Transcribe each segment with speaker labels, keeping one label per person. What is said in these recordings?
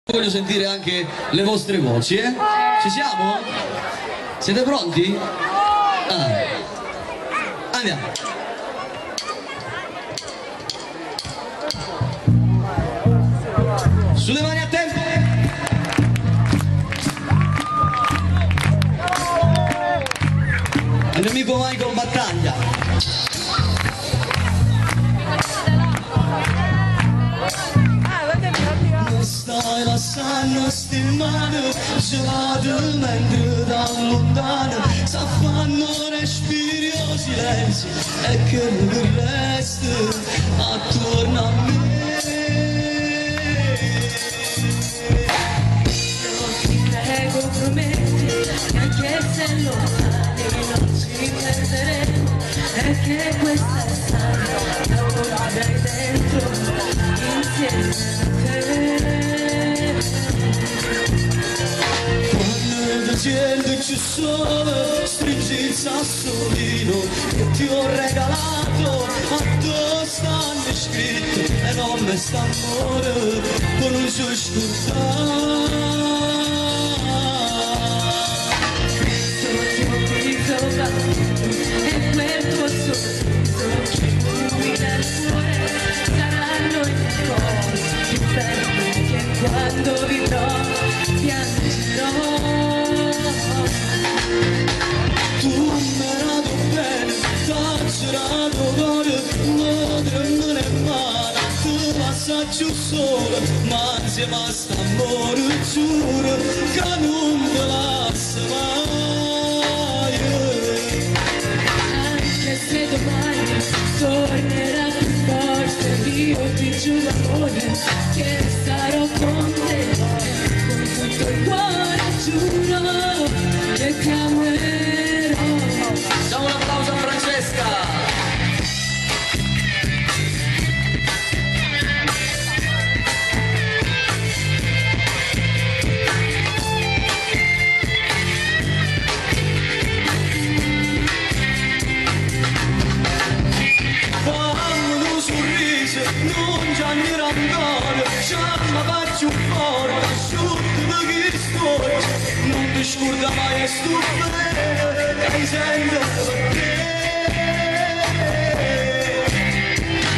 Speaker 1: Voglio sentire anche le vostre voci, eh? Ci siamo? Siete pronti? Andiamo! Sulle mani a tempo! Il nemico Michael battaglia! Stai lasciando stimare, gelati mentre da lontano si fanno respiri o silenzi e che il resto attorno a me.
Speaker 2: Non ti prego, prometti che anche se lontani non ci perderemo e che questa storia la porterai dentro insieme a te.
Speaker 1: Cielo ci sono, stringi il sassolino che ti ho regalato, addosso hanno scritto e non mi sta amore con un giusto
Speaker 2: Sotto il viso e quel tuo sorriso che illumina il cuore saranno i ricordi più belli che quando vivrò piangerò.
Speaker 1: Tu mi rato bene, t'ho girato cuore, madre non è male, tu passaggio solo, ma insieme a st'amore giuro che non te lascio mai.
Speaker 2: Anche se domani tornerà più forte, io ti giuro amore che sarò con te, con tutto il cuore giuro che ti amerò.
Speaker 1: Facciamo un applauso a Francesca! Quando un sorriso non ci andrà ancora, ci faccio forte, asciutto che storia, non ti scorda mai e stupire, che sento te.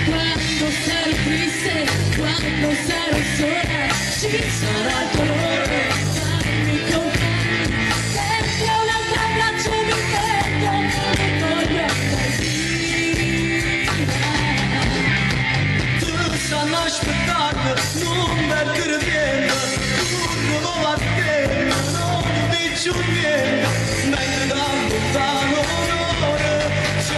Speaker 2: Quando sarò triste, quando sarò sola, ci sarà il dolore, fammi compagni, sempre un'altra braccio mi prendo, mi voglio così.
Speaker 1: Tu stanno aspettando, non perdere tempo, tu non va a te, non ti dico niente, mentre da lontano l'onore ci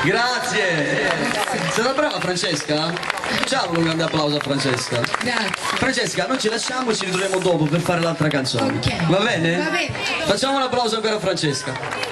Speaker 1: Grazie! Sei brava Francesca? Facciamo un grande applauso a Francesca.
Speaker 3: Grazie.
Speaker 1: Francesca, noi ci lasciamo e ci ritroviamo dopo per fare l'altra canzone.
Speaker 3: Ok.
Speaker 1: Va bene?
Speaker 3: Va bene.
Speaker 1: Facciamo un applauso ancora a Francesca.